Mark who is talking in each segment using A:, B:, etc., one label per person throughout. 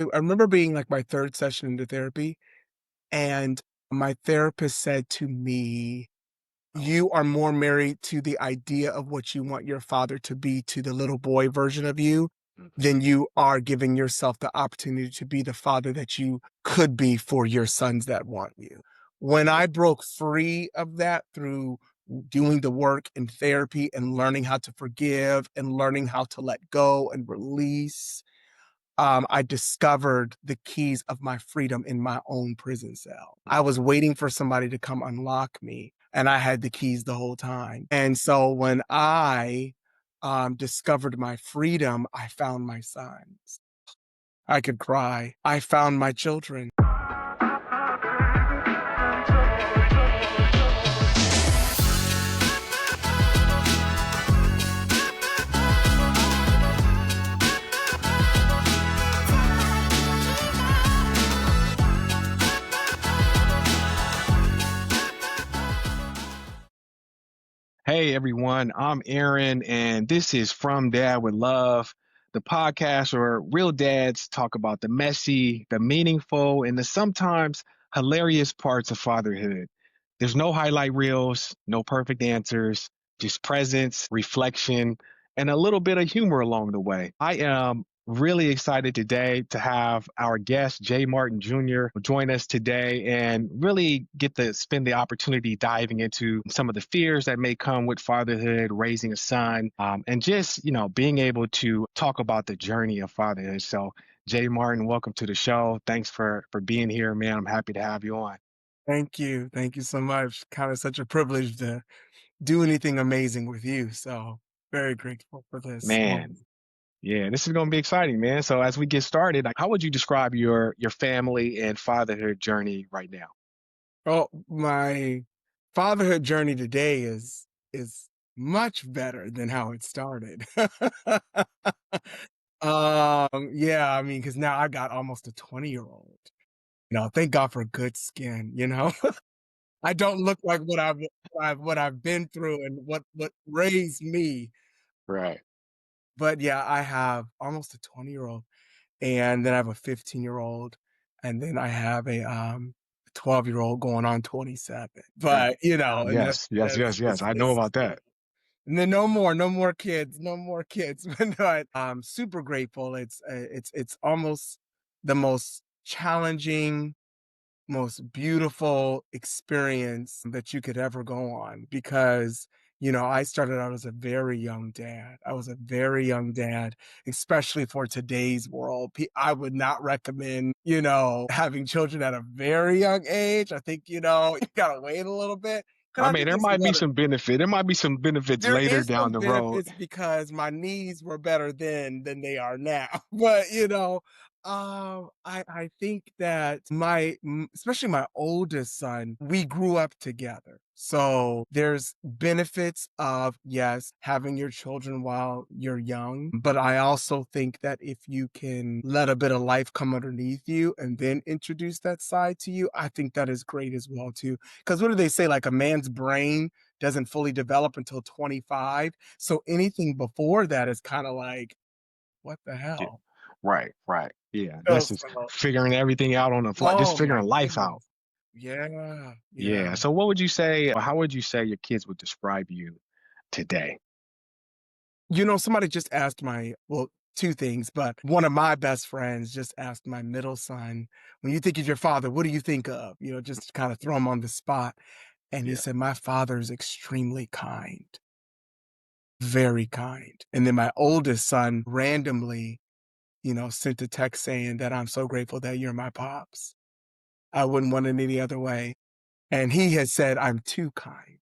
A: I remember being like my 3rd session into therapy, and my therapist said to me, "You are more married to the idea of what you want your father to be to the little boy version of you
B: Mhm.
A: than you are giving yourself the opportunity to be the father that you could be for your sons that want you." When
B: Yeah.
A: I broke free of that through doing the work in therapy and learning how to forgive and learning how to let go and release, I discovered the keys of my freedom in my own prison cell. I was waiting for somebody to come unlock me, and I had the keys the whole time. And so when I discovered my freedom, I found my sons. I could cry. I found my children.
B: Hey everyone, I'm Aaron, and this is From Dad with Love, the podcast where real dads talk about the messy, the meaningful, and the sometimes hilarious parts of fatherhood. There's no highlight reels, no perfect answers, just presence, reflection, and a little bit of humor along the way. I am really excited today to have our guest, Jay Martin Jr., join us today and really get to spend the opportunity diving into some of the fears that may come with fatherhood, raising a son, and just, being able to talk about the journey of fatherhood. So, Jay Martin, welcome to the show. Thanks for being here, man. I'm happy to have you on.
A: Thank you. Thank you so much. Kind of such a privilege to do anything amazing with you. So very grateful for this
B: Man,
A: moment.
B: yeah, this is going to be exciting, man. So as we get started, how would you describe your family and fatherhood journey right now?
A: Oh, my fatherhood journey today is much better than how it started. Yeah, I mean, because now I got almost a 20-year-old. Thank God for good skin, you know? I don't look like what I've been through and what raised me.
B: Right.
A: But yeah, I have almost a 20-year-old, and then I have a 15-year-old, and then I have a 12-year-old going on 27.
B: Right.
A: But, and that's
B: Yes, yes, yes, yes. I know
A: it's
B: about that.
A: and then no more kids, no more kids. But I'm super grateful. It's almost the most challenging, most beautiful experience that you could ever go on because I started out as a very young dad. I was a very young dad, especially for today's world. I would not recommend having children at a very young age. I think you gotta wait a little bit because
B: I
A: I
B: mean,
A: think
B: there
A: there's some
B: might be
A: other
B: some benefit. There might be some benefits
A: there
B: later
A: is
B: down
A: some
B: the road.
A: benefits because my knees were better then than they are now. But, I think that especially my oldest son, we grew up together. So there's benefits of, yes, having your children while you're young. But I also think that if you can let a bit of life come underneath you and then introduce that side to you, I think that is great as well too. Because what do they say? Like a man's brain doesn't fully develop until 25. So anything before that is kind of like, what the
B: Yeah.
A: hell?
B: Right, right. Yeah.
A: So,
B: That's just
A: so
B: figuring everything out on the fly, just
A: oh my
B: figuring life out.
A: goodness. Yeah, yeah.
B: Yeah. So what would you say, or how would you say your kids would describe you today?
A: Somebody just asked well, two things, but one of my best friends just asked my middle son, when you think of your father, what do you think of? Just to kind of throw him on the spot. And he
B: Yeah.
A: said, my father is extremely kind, very kind. And then my oldest son randomly sent a text saying that I'm so grateful that you're my pops. I wouldn't want it any other way. And he has said I'm too kind.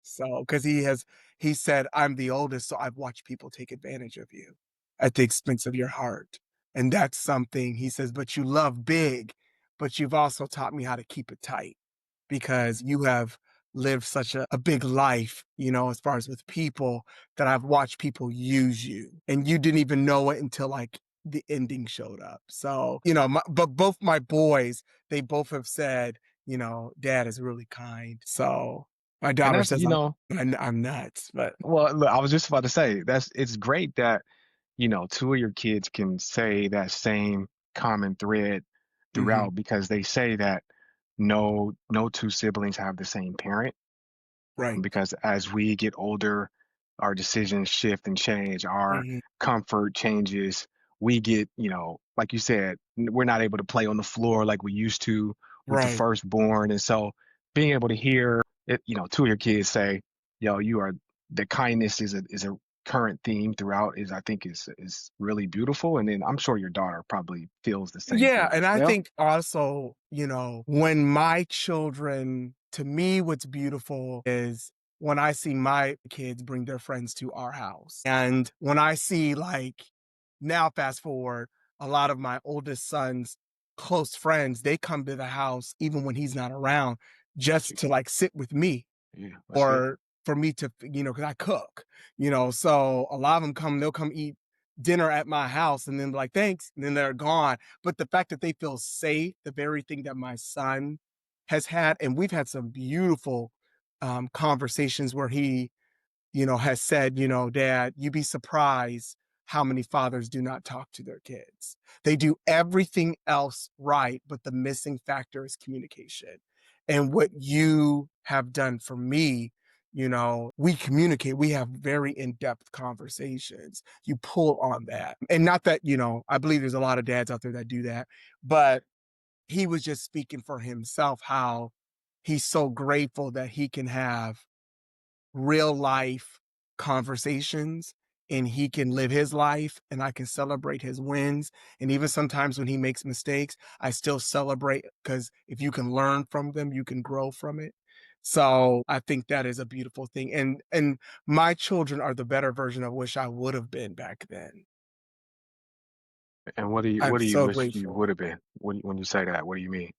A: So, because he said, I'm the oldest, so I've watched people take advantage of you at the expense of your heart. And that's something he says, but you love big, but you've also taught me how to keep it tight because you have lived such a big life, as far as with people that I've watched people use you and you didn't even know it until like the ending showed up. So, but both my boys, they both have said, dad is really kind. So my
B: And
A: daughter
B: that's,
A: says I'm nuts, but
B: well, look, I was just about to say it's great that, two of your kids can say that same common thread
A: Mhm.
B: throughout because they say that no two siblings have the same parent,
A: Right.
B: because as we get older, our decisions shift and change, our
A: Mhm.
B: comfort changes. We get, like you said, we're not able to play on the floor like we used to with the
A: Right.
B: firstborn. And so being able to hear it, two of your kids say, yo, you are the kindness is a current theme throughout is I think is really beautiful. And then I'm sure your daughter probably feels the same
A: Yeah,
B: thing
A: and
B: as
A: I
B: well.
A: think also, when my children to me, what's beautiful is when I see my kids bring their friends to our house. And when I see, like, now fast forward, a lot of my oldest son's close friends, they come to the house even when he's not around just to, like, sit with me
B: Yeah, that's good.
A: or for me to, because I cook, so a lot of them they'll come eat dinner at my house and then be like, thanks, and then they're gone. But the fact that they feel safe, the very thing that my son has had, and we've had some beautiful conversations where he has said, Dad, you'd be surprised how many fathers do not talk to their kids. They do everything else right, but the missing factor is communication. And what you have done for me, we communicate, we have very in depth conversations. You pull on that. And not that, I believe there's a lot of dads out there that do that, but he was just speaking for himself how he's so grateful that he can have real life conversations and he can live his life and I can celebrate his wins. And even sometimes when he makes mistakes, I still celebrate because if you can learn from them, you can grow from it. So I think that is a beautiful thing. And my children are the better version of wish I would have been back then.
B: And what
A: I'm
B: do you
A: so
B: wish you
A: grateful
B: would have been? When you say that, what do you mean?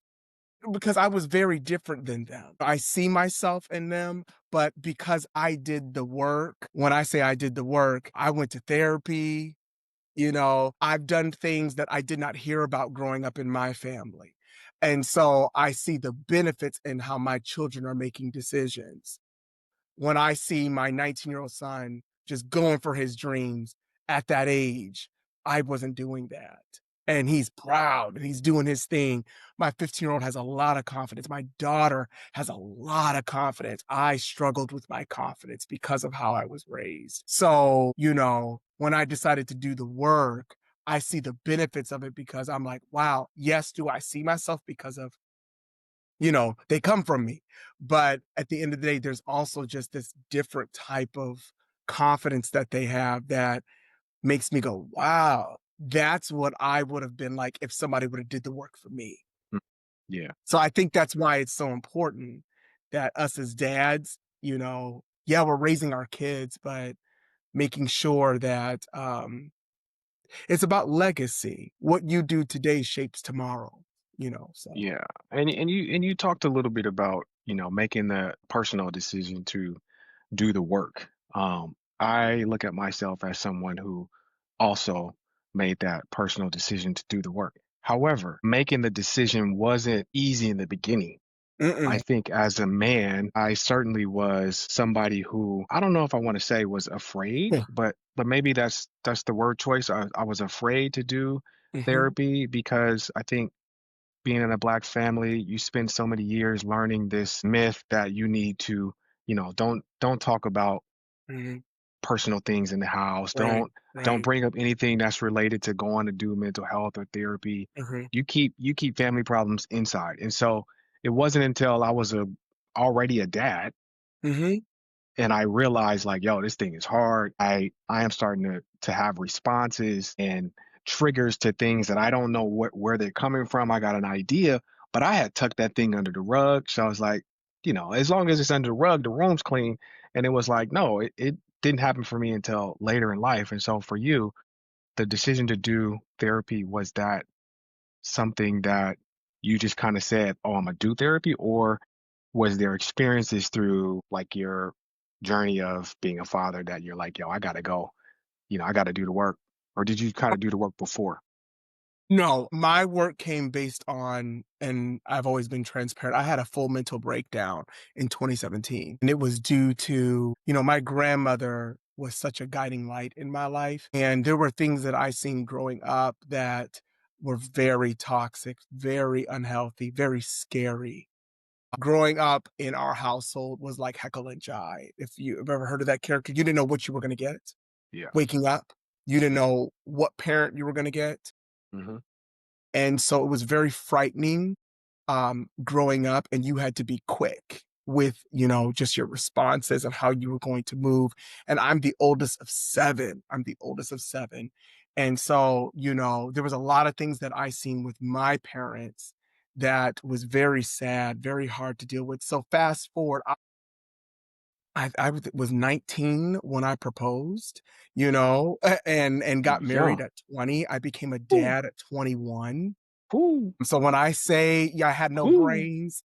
A: because I was very different than them. I see myself in them, but because I did the work, when I say I did the work, I went to therapy, I've done things that I did not hear about growing up in my family. And so I see the benefits in how my children are making decisions when I see my 19-year-old son just going for his dreams at that age, I wasn't doing that. And he's proud and he's doing his thing. My 15-year-old has a lot of confidence. My daughter has a lot of confidence. I struggled with my confidence because of how I was raised. So, when I decided to do the work, I see the benefits of it because I'm like, wow, yes, do I see myself because of they come from me. But at the end of the day, there's also just this different type of confidence that they have that makes me go, wow, that's what I would have been like if somebody would have did the work for me.
B: Mm, yeah.
A: So I think that's why it's so important that us as dads, yeah, we're raising our kids, but making sure that it's about legacy. What you do today shapes tomorrow, so.
B: Yeah. And you talked a little bit about, making the personal decision to do the work. I look at myself as someone who also made that personal decision to do the work. However, making the decision wasn't easy in the beginning. I
A: Mm-mm.
B: think as a man, I certainly was somebody who I don't know if I want to say was afraid,
A: Yeah.
B: but maybe that's the word choice. I was afraid to do
A: Mhm.
B: therapy because I think being in a black family, you spend so many years learning this myth that you need to, don't talk about
A: Mhm.
B: personal things in the house.
A: Right.
B: Don't
A: Right.
B: bring up anything that's related to going to do mental health or therapy.
A: Mhm.
B: You keep family problems inside. And so it wasn't until I was already a dad
A: Mhm.
B: and I realized like, yo, this thing is hard. I am starting to have responses and triggers to things that I don't know where they're coming from. I got an idea, but I had tucked that thing under the rug. So I was like, as long as it's under the rug, the room's clean. And it was like, no, it didn't happen for me until later in life. And so for you, the decision to do therapy, was that something that you just kind of said, "Oh, I'm gonna do therapy," or was there experiences through like your journey of being a father that you're like, "Yo, I gotta go. I gotta do the work," or did you kind of do the work before?
A: No, my work came based on and I've always been transparent. I had a full mental breakdown in 2017, and it was due to, my grandmother was such a guiding light in my life, and there were things that I seen growing up that were very toxic, very unhealthy, very scary. Growing up in our household was like Heckle and Jive. If you've ever heard of that character, you didn't know what you were gonna get
B: Yeah.
A: waking up. You didn't know what parent you were gonna get.
B: Mhm.
A: And so it was very frightening, growing up, and you had to be quick with, just your responses and how you were going to move. And I'm the oldest of 7. I'm the oldest of 7. And so, there was a lot of things that I seen with my parents that was very sad, very hard to deal with. So fast forward, I was 19 when I proposed, and got married
B: Young.
A: at 20. I became a
B: Ooh,
A: dad at 21.
B: ooh,
A: So when I say, yeah, I had no
B: ooh.
A: brains,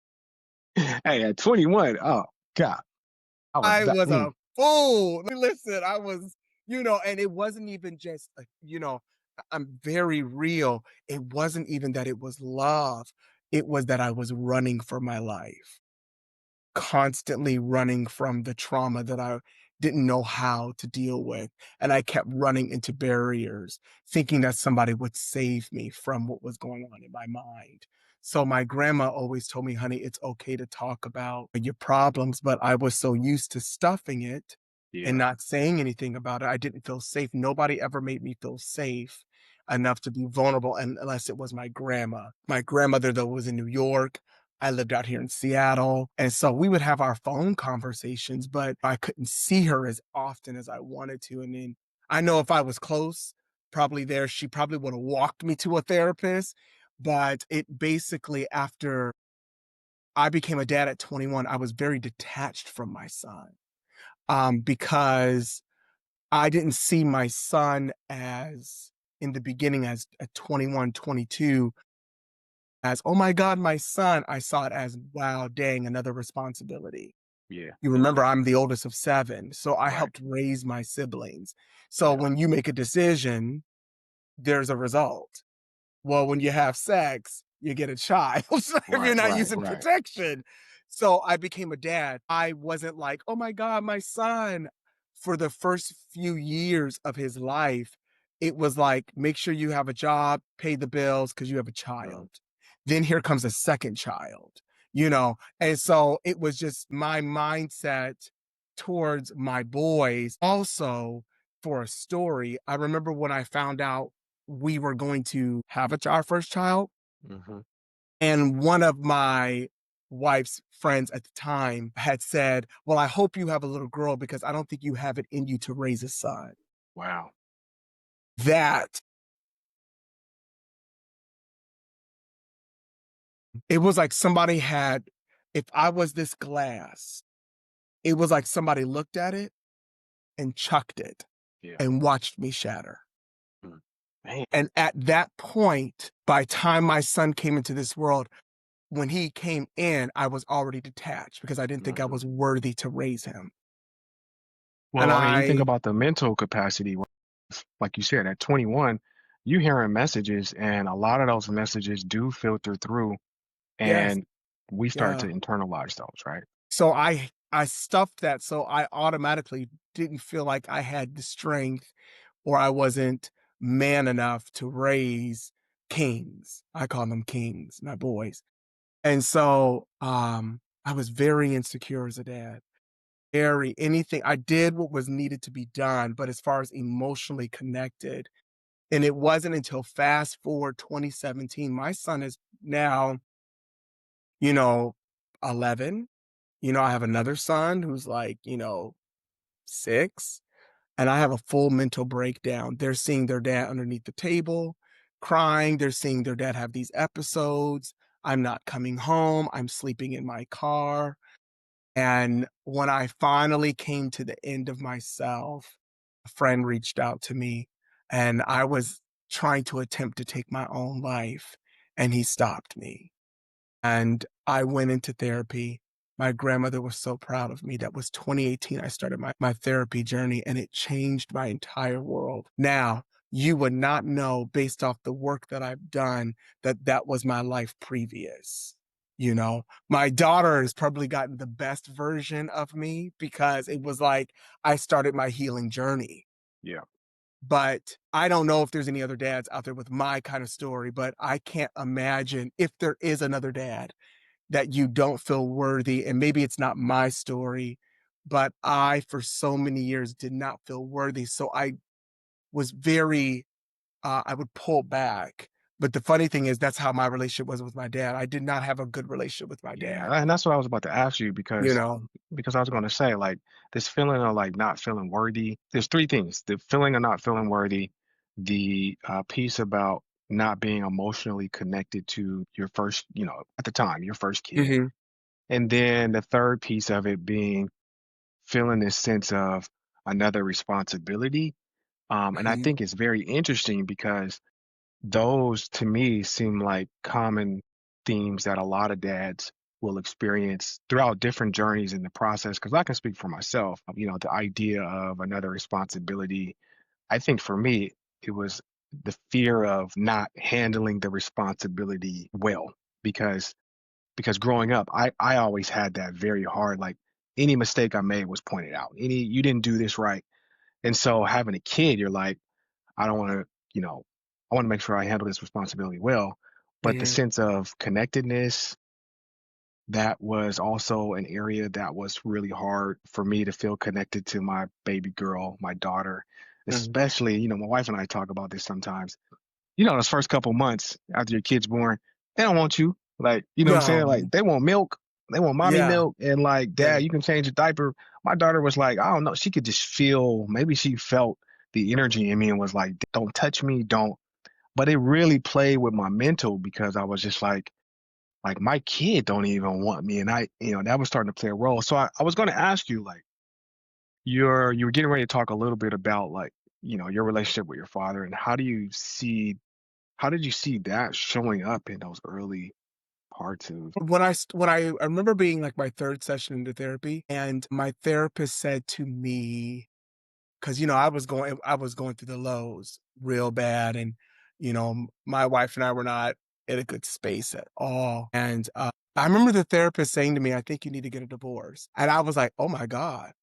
B: Hey, at 21, oh god, I was
A: I
B: that.
A: was a fool. Listen, I was, and it wasn't even just, I'm very real. It wasn't even that it was love. It was that I was running for my life. Constantly running from the trauma that I didn't know how to deal with. And I kept running into barriers, thinking that somebody would save me from what was going on in my mind. So my grandma always told me, honey, it's okay to talk about your problems, but I was so used to stuffing it and
B: Yeah.
A: not saying anything about it. I didn't feel safe. Nobody ever made me feel safe enough to be vulnerable unless it was my grandma. My grandmother, though, was in New York. I lived out here in Seattle. And so we would have our phone conversations, but I couldn't see her as often as I wanted to. And then I know if I was close, probably there, she probably would have walked me to a therapist. But it basically, after I became a dad at 21, I was very detached from my son, because I didn't see my son as in the beginning as at 21, 22 as, "Oh my god, my son." I saw it as, "Wow, dang, another responsibility."
B: Yeah.
A: You remember I'm the oldest of 7, so I
B: Right.
A: helped raise my siblings. So
B: Yeah.
A: when you make a decision, there's a result. Well, when you have sex, you get a child if you're
B: Right.
A: not
B: Right.
A: using
B: Right.
A: protection. So I became a dad. I wasn't like, "Oh my god, my son." For the first few years of his life, it was like, make sure you have a job, pay the bills because you have a
B: Mhm.
A: child. Then here comes a second child, And so it was just my mindset towards my boys. Also, for a story, I remember when I found out we were going to have our first child.
B: Mhm.
A: And one of my wife's friends at the time had said, "Well, I hope you have a little girl because I don't think you have it in you to raise a son."
B: Wow.
A: That it was like somebody had, if I was this glass, it was like somebody looked at it and chucked it
B: Yeah.
A: and watched me shatter.
B: Mm. Man.
A: And at that point, by time my son came into this world, when he came in, I was already detached because I didn't think I
B: Mhm.
A: was worthy to raise him. And
B: Well, I mean, you think
A: I
B: about the mental capacity, like you said, at 21, you hearing messages, and a lot of those messages do filter through,
A: yes,
B: and we start to
A: yeah.
B: internalize those, right?
A: So I stuffed that so I automatically didn't feel like I had the strength or I wasn't man enough to raise kings. I call them kings, my boys. And so, I was very insecure as a dad. Very anything I did what was needed to be done, but as far as emotionally connected, and it wasn't until fast forward 2017, my son is now, you know, 11. I have another son who's like, 6, and I have a full mental breakdown. They're seeing their dad underneath the table, crying. They're seeing their dad have these episodes. I'm not coming home. I'm sleeping in my car. And when I finally came to the end of myself, a friend reached out to me and I was trying to attempt to take my own life, and he stopped me. And I went into therapy. My grandmother was so proud of me. That was 2018. I started my therapy journey and it changed my entire world. Now, you would not know based off the work that I've done that that was my life previous. My daughter has probably gotten the best version of me because it was like I started my healing journey.
B: Yeah.
A: But I don't know if there's any other dads out there with my kind of story, but I can't imagine if there is another dad that you don't feel worthy. And maybe it's not my story, but I, for so many years, did not feel worthy. So I was very, I would pull back. But the funny thing is, that's how my relationship was with my dad. I did not have a good relationship with my
B: Yeah,
A: dad,
B: and that's what I was about to ask you
A: you know?
B: because I was gonna say, like, this feeling of, like, not feeling worthy, there's 3 things, the feeling of not feeling worthy, the, piece about not being emotionally connected to your first at the time, your first kid,
A: Mhm,
B: and then the 3rd piece of it being feeling this sense of another responsibility, and I
A: mhm,
B: think it's very interesting because those to me seem like common themes that a lot of dads will experience throughout different journeys in the process. Because I can speak for myself, the idea of another responsibility. I think for me, it was the fear of not handling the responsibility well because growing up, I always had that very hard. Like any mistake I made was pointed out. Any you didn't do this right, and so having a kid, you're like I don't want to, you know, I want to make sure I handle this responsibility well. But the
A: mhm,
B: sense of connectedness, that was also an area that was really hard for me to feel connected to my baby girl, my daughter,
A: mhm.
B: especially, my wife and I talk about this sometimes. Those first couple months after your kid's born, they don't want you. Like, you know what I'm saying?
A: No.
B: Like, they want milk. They want mommy
A: Yeah,
B: milk. And like,
A: yeah.
B: dad, you can change a diaper. My daughter was like, I don't know. She could just feel, maybe she felt the energy in me and was like, don't touch me. Don't. But it really played with my mental because I was just like my kid don't even want me. And that was starting to play a role. So I was going to ask you, like, you were getting ready to talk a little bit about like, your relationship with your father and how did you see that showing up in those early parts of
A: When I remember being, like, my 3rd session into therapy, and my therapist said to me, 'cause, I was going through the lows real bad, and, my wife and I were not in a good space at all, and, I remember the therapist saying to me, "I think you need to get a divorce," and I was like, "Oh my god."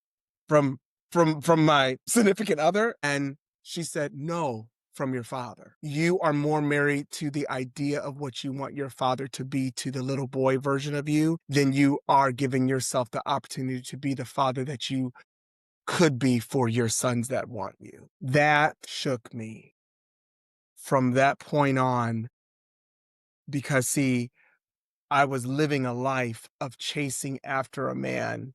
A: From from my significant other, and she said, "No, from your father. You are more married to the idea of what you want your father to be to the little boy version of you than you are giving yourself the opportunity to be the father that you could be for your sons that want you." That shook me from that point on because, see, I was living a life of chasing after a man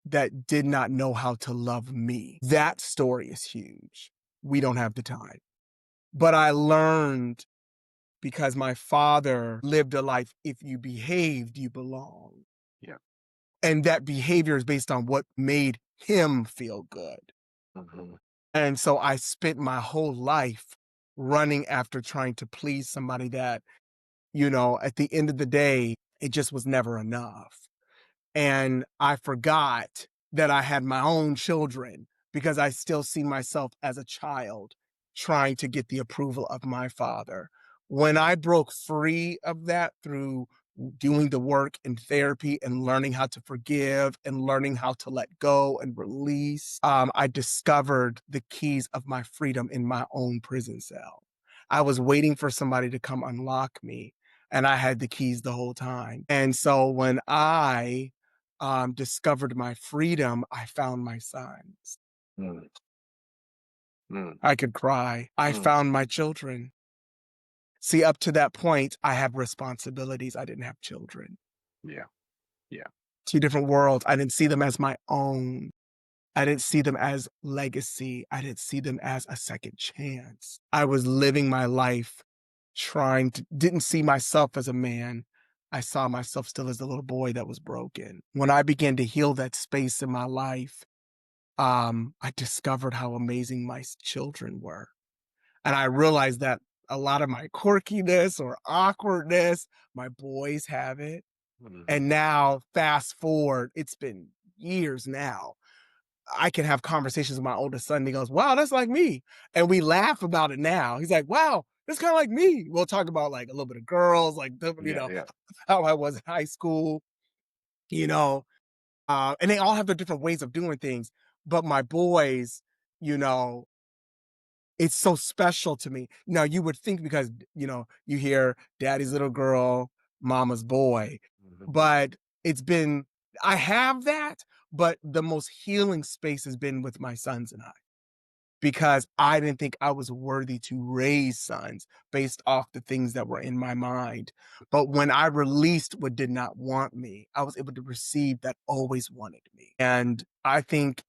A: that did not know how to love me. That story is huge. We don't have the time. But I learned because my father lived a life, if you behaved, you belong.
B: yeah.
A: And that behavior is based on what made him feel good.
B: Mhm.
A: And so I spent my whole life running after trying to please somebody that, at the end of the day, it just was never enough. And I forgot that I had my own children because I still see myself as a child trying to get the approval of my father. When I broke free of that through doing the work in therapy and learning how to forgive and learning how to let go and release, I discovered the keys of my freedom in my own prison cell. I was waiting for somebody to come unlock me, and I had the keys the whole time. And so when I discovered my freedom, I found my sons.
B: Mm, mm,
A: I could cry. I
B: mm.
A: found my children. See, up to that point, I had responsibilities. I didn't have children.
B: Yeah, yeah.
A: 2 different worlds. I didn't see them as my own. I didn't see them as legacy. I didn't see them as a second chance. I was living my life didn't see myself as a man. I saw myself still as a little boy that was broken. When I began to heal that space in my life, I discovered how amazing my children were. And I realized that a lot of my quirkiness or awkwardness, my boys have it.
B: Mhm.
A: And now, fast forward, it's been years now. I can have conversations with my oldest son. And he goes, "Wow, that's like me." And we laugh about it now. He's like, "Wow, that's kind of like me." We'll talk about like a little bit of girls, like,
B: Yeah, yeah.
A: how I was in high school, you know, and they all have their different ways of doing things. But my boys, you know, It's so special to me. Now you would think because, you hear daddy's little girl, mama's boy,
B: Mhm.
A: but it's been I have that, but the most healing space has been with my sons and I, because I didn't think I was worthy to raise sons based off the things that were in my mind. But when I released what did not want me, I was able to receive that always wanted me. And I think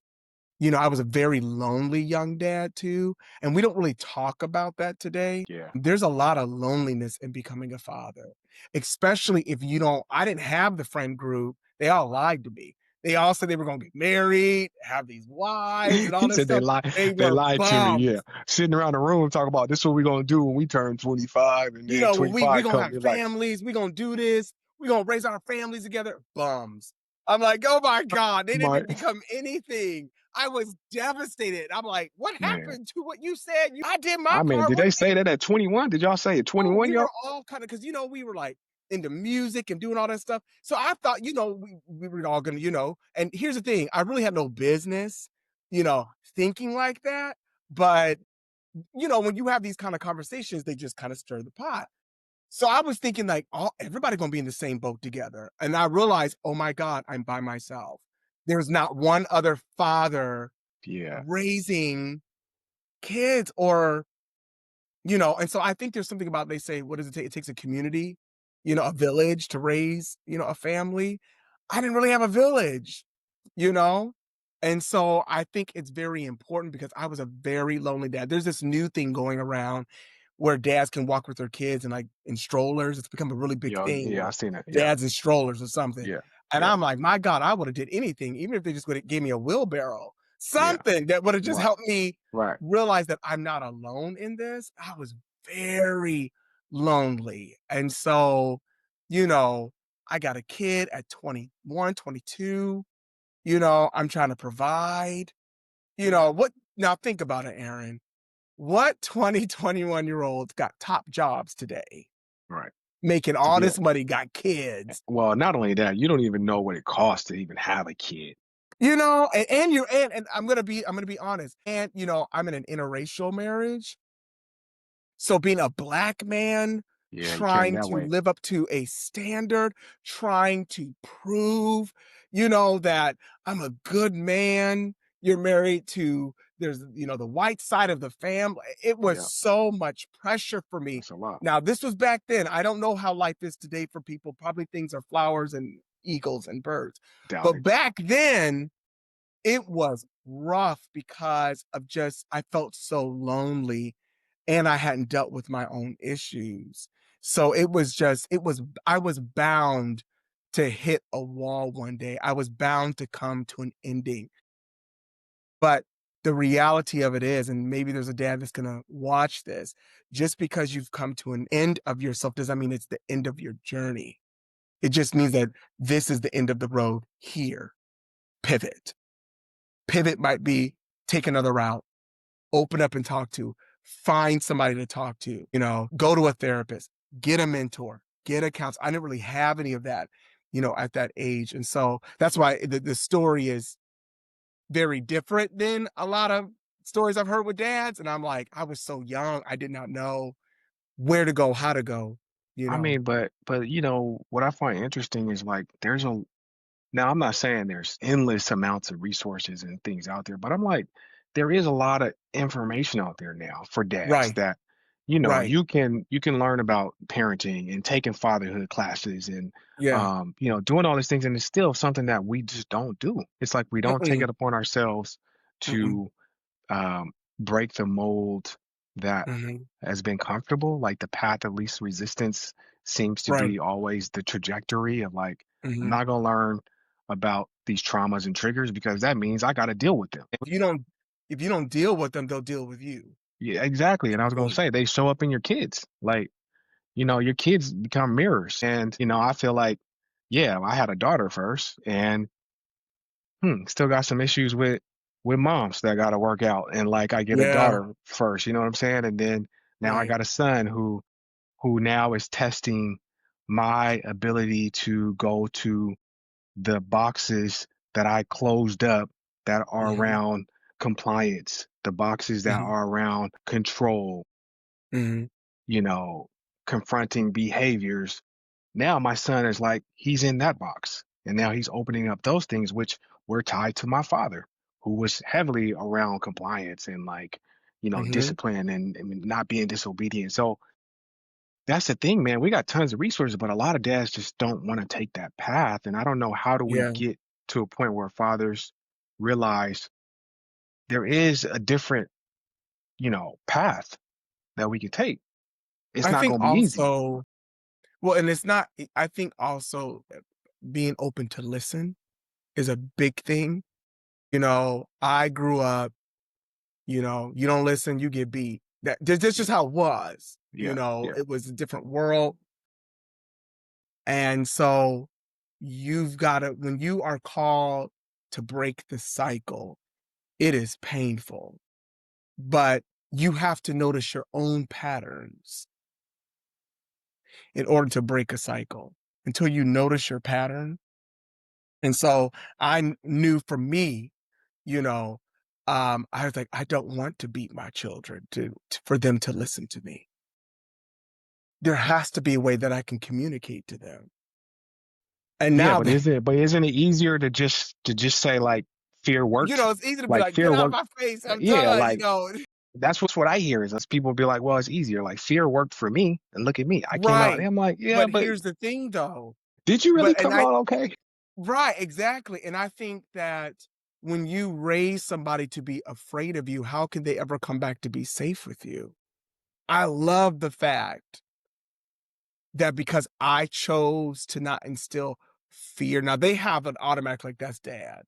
A: I was a very lonely young dad too, and we don't really talk about that today.
B: Yeah.
A: There's a lot of loneliness in becoming a father, especially if you don't I didn't have the friend group. They all lied to me. They all said they were gonna get married, have these wives and all
B: He
A: this
B: said they
A: stuff.
B: lied.
A: They
B: They
A: were
B: lied to me. Yeah,
A: bums.
B: sitting around the room talking about this is what we're gonna do when we turn 25, and then
A: Well, we
B: 25
A: gonna
B: come.
A: have
B: They're like,
A: families, we gonna do this, we gonna raise our families together. Bums. I'm like, oh my God, they
B: my
A: didn't become anything. I was devastated. I'm like, what
B: man.
A: happened to what you said? I did my
B: I mean,
A: part.
B: did
A: What
B: they say that at 21? Did y'all say at
A: Oh,
B: 21,
A: we
B: y'all?
A: were all kind of because we were like into music and doing all that stuff. So I thought, we were all gonna, and here's the thing, I really had no business, thinking like that. But when you have these kind of conversations, they just kind of stir the pot. So I was thinking like, oh, everybody gonna be in the same boat together. And I realized, oh my God, I'm by myself. There's not one other father
B: Yeah,
A: raising kids and so I think there's something about they say, what does it take? It takes a community, a village to raise, a family. I didn't really have a village, you know? And so I think it's very important because I was a very lonely dad. There's this new thing going around where dads can walk with their kids and like in strollers. It's become a really big
B: yeah,
A: thing
B: yeah. I
A: where
B: seen it. Yeah,
A: dads in strollers or something.
B: yeah,
A: And
B: yeah,
A: I'm like, my God, I would have did anything, even if they just would have gave me a wheelbarrow,
B: yeah.
A: something that would have just
B: Right,
A: helped me
B: right.
A: realize that I'm not alone in this. I was very lonely. And so, you know, I got a kid at 21, 22. I'm trying to provide. What now think about it, Aaron. What 20, 21-year olds got top jobs today,
B: Right.
A: making
B: To
A: all
B: be
A: this money, got kids,
B: well, not only that, you don't even know what it costs to even have a kid.
A: and you're and I'm gonna be honest. And I'm in an interracial marriage. So being a black man,
B: Yeah, you carry
A: trying
B: that
A: to
B: weight.
A: live up to a standard, trying to prove, that I'm a good man. You're married to there's the white side of the family. It was
B: Yeah,
A: so much pressure for me.
B: that's a lot.
A: Now, this was back then. I don't know how life is today for people. Probably things are flowers and eagles and birds.
B: Doubt
A: But
B: it.
A: back then, it was rough because of just I felt so lonely and I hadn't dealt with my own issues. So it was I was bound to hit a wall one day. I was bound to come to an ending. But the reality of it is, and maybe there's a dad that's gonna watch this, just because you've come to an end of yourself doesn't mean it's the end of your journey. It just means that this is the end of the road here. Pivot. Pivot might be take another route, open up and talk to, find somebody to talk to, go to a therapist, get a mentor, get a counselor. I didn't really have any of that, at that age. And so that's why the story is very different than a lot of stories I've heard with dads. And I'm like, I was so young, I did not know where to go, how to go, you
B: I
A: know.
B: mean, but what I find interesting is like there's a now I'm not saying there's endless amounts of resources and things out there, but I'm like there is a lot of information out there now for dads
A: Right,
B: that
A: right.
B: you can learn about parenting and taking fatherhood classes and
A: Yeah.
B: doing all these things, and it's still something that we just don't do. It's like we don't take
A: Mm-mm,
B: it upon ourselves
A: mm-mm,
B: to um, break the mold that
A: mm-hmm,
B: has been comfortable. Like the path of least resistance seems to
A: right.
B: be always the trajectory of like, I'm
A: Mm-hmm.
B: not going to learn about these traumas and triggers because that means I got to deal with them.
A: If you don't if you don't deal with them, they'll deal with you.
B: Yeah, exactly. And I was going to
A: Quickly.
B: say, they show up in your kids. Like, your kids become mirrors. And, I feel like, yeah, I had a daughter first and still got some issues with moms that got to work out. And like, I get a
A: Yeah,
B: daughter first, you know what I'm saying? And then now I
A: right.
B: got a son who now is testing my ability to go to the boxes that I closed up that are
A: Mhm.
B: around compliance, the boxes that
A: Mhm,
B: are around control,
A: mhm,
B: you know, confronting behaviors. Now my son is like, he's in that box. And now he's opening up those things, which were tied to my father, who was heavily around compliance and like,
A: mhm.
B: discipline and not being disobedient. So that's the thing, man. We got tons of resources, but a lot of dads just don't want to take that path. And I don't know, how do we
A: Yeah.
B: get to a point where fathers realize there is a different, path that we can take. It's
A: I
B: not
A: think
B: going to be easy.
A: also well, and it's not I think also, being open to listen is a big thing. I grew up, you don't listen, you get beat. That's
B: Yeah,
A: just how it was.
B: yeah, yeah,
A: It was a different world. And so you've gotta when you are called to break the cycle, it is painful, but you have to notice your own patterns in order to break a cycle. Until you notice your pattern. And so knew for me, you know, I was like, I don't want to beat my children for them to listen to me. There has to be a way that I can communicate to them. And
B: yeah.
A: now
B: But
A: that
B: isn't it easier to just say like fear worked?
A: it's easy to be
B: Like
A: like, "Get
B: fear
A: out of
B: worked.
A: my face." I'm
B: Yeah,
A: done,
B: like that's what I hear is us people be like, well, it's easier. Like fear worked for me, and look at me. I came out. And
A: Right.
B: I'm like, yeah,
A: But
B: but
A: here's the thing though.
B: did you really
A: But and
B: come
A: I
B: out okay?
A: Right, exactly. And I think that when you raise somebody to be afraid of you, how can they ever come back to be safe with you? I love the fact that because I chose to not instill fear. Now they have an automatic like that's dad.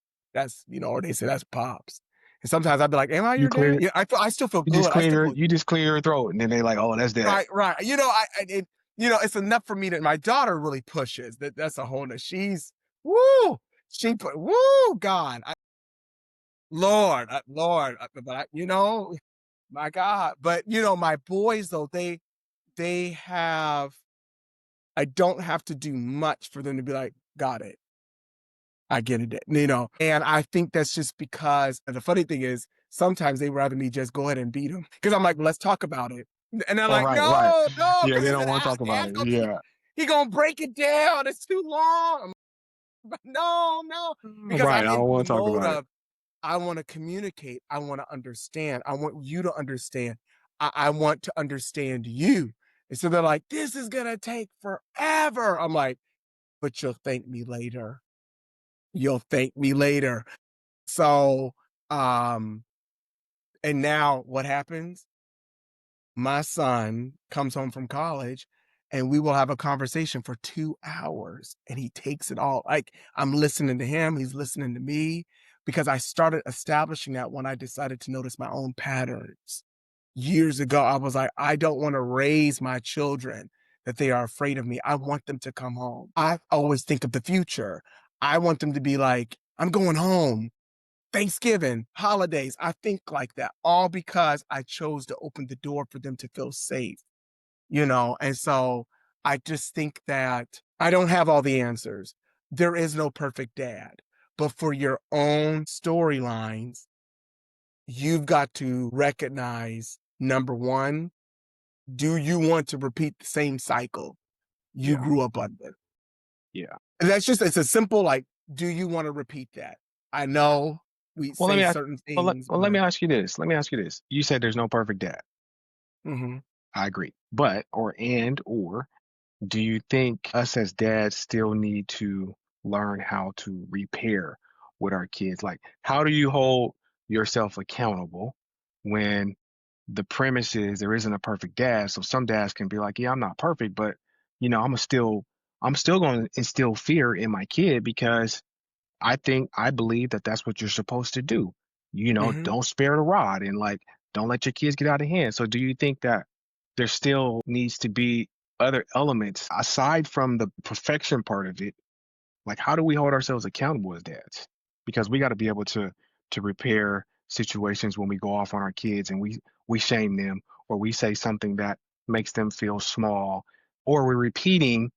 A: Or they say that's pops. And sometimes I'd be like, "Am I
B: You
A: your dad?"
B: clear.
A: I still feel good. I still feel
B: You just clear your throat, and then they like, oh, that's that.
A: right, right. It's enough for me that my daughter really pushes. That's a whole nother. She's woo. She put woo God, Lord, but my God. But my boys though they have I don't have to do much for them to be like, got it. I get it. And I think that's just because and the funny thing is sometimes they rather me just go ahead and beat them because I'm like, let's talk about it. And they're
B: Oh,
A: like,
B: right, right.
A: no, no,
B: Yeah,
A: because
B: they
A: it's
B: don't
A: an
B: want to talk about
A: ass
B: it.
A: gonna be,
B: Yeah.
A: he gonna break it down. It's too long. No, no, because
B: Right.
A: I'm
B: I
A: in
B: don't
A: the
B: want to talk
A: mode
B: about it.
A: of I want to communicate. I want to understand. I want you to understand. I want to understand you. And so they're like, this is gonna take forever. I'm like, but you'll thank me later. You'll thank me later. So, um, and now what happens? My son comes home from college and we will have a conversation for 2 hours and he takes it all. Like I'm listening to him, he's listening to me because I started establishing that when I decided to notice my own patterns. Years ago, I was like, I don't want to raise my children that they are afraid of me. I want them to come home. I always think of the future. I want them to be like, I'm going home. Thanksgiving, holidays, I think like that, all because I chose to open the door for them to feel safe. And so I just think that I don't have all the answers. There is no perfect dad. But for your own storylines, you've got to recognize number one, do you want to repeat the same cycle you
B: Yeah.
A: grew up under?
B: Yeah.
A: And it's a simple like, do you want to repeat that? I know we
B: Well, let
A: say
B: me ask.
A: certain things,
B: Well, let me
A: but
B: ask you this. Let me ask you this. You said there's no perfect dad.
A: mhm.
B: I agree. But or do you think us as dads still need to learn how to repair with our kids? Like, how do you hold yourself accountable when the premise is there isn't a perfect dad? So some dads can be like, yeah, I'm not perfect, but I'm still going to instill fear in my kid because I believe that that's what you're supposed to do.
A: Mhm.
B: Don't spare the rod and like don't let your kids get out of hand. So do you think that there still needs to be other elements aside from the perfection part of it? Like how do we hold ourselves accountable as dads? Because we got to be able to repair situations when we go off on our kids and we shame them or we say something that makes them feel small or we're repeating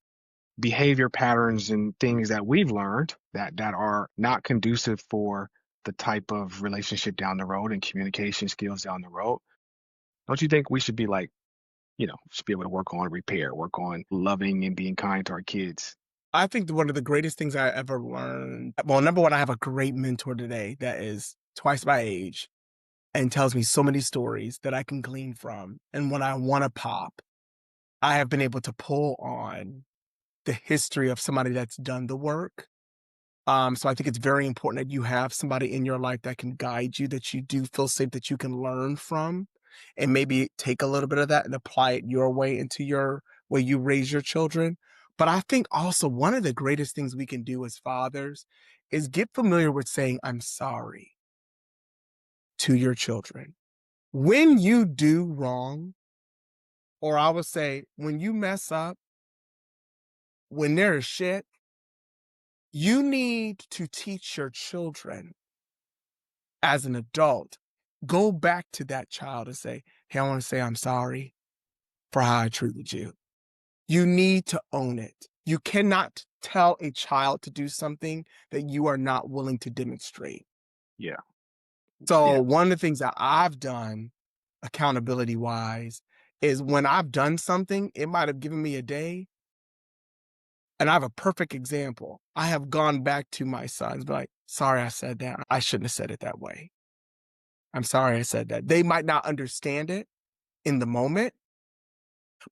B: behavior patterns and things that we've learned that are not conducive for the type of relationship down the road and communication skills down the road, don't you think we should be like, should be able to work on repair, work on loving and being kind to our kids?
A: I think one of the greatest things I ever learned, well, number one, I have a great mentor today that is twice my age and tells me so many stories that I can glean from. And when I want to pop, I have been able to pull on the history of somebody that's done the work. So I think it's very important that you have somebody in your life that can guide you, that you do feel safe, that you can learn from, and maybe take a little bit of that and apply it your way into your way you raise your children. But I think also one of the greatest things we can do as fathers is get familiar with saying, I'm sorry to your children. When you do wrong, or I would say, when you mess up, when there is shit, you need to teach your children as an adult, go back to that child and say, hey, I want to say I'm sorry for how I treated you. You need to own it. You cannot tell a child to do something that you are not willing to demonstrate.
B: Yeah.
A: So,
B: Yeah.
A: one of the things that I've done, accountability wise, is when I've done something, it might have given me a day. And I have a perfect example. I have gone back to my sons, be like, sorry, I said that. I shouldn't have said it that way. I'm sorry I said that. They might not understand it in the moment,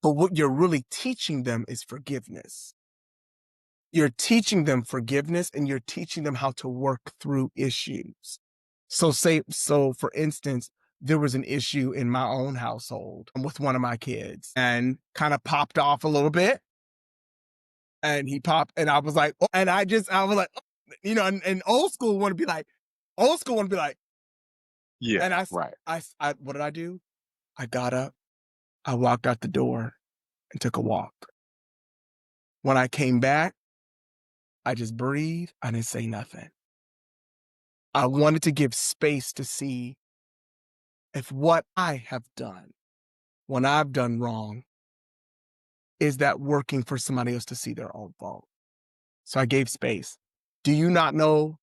A: but what you're really teaching them is forgiveness. You're teaching them forgiveness and you're teaching them how to work through issues. So for instance, there was an issue in my own household with one of my kids and kind of popped off a little bit. And he popped, and I was like, oh, and I was like, oh, and old school want to be like,
B: Yeah.
A: and
B: Right.
A: what did I do? I got up, I walked out the door and took a walk. When I came back, I just breathed. I didn't say nothing. I wanted to give space to see if what I have done when I've done wrong is that working for somebody else to see their own fault. So I gave space. Do you not know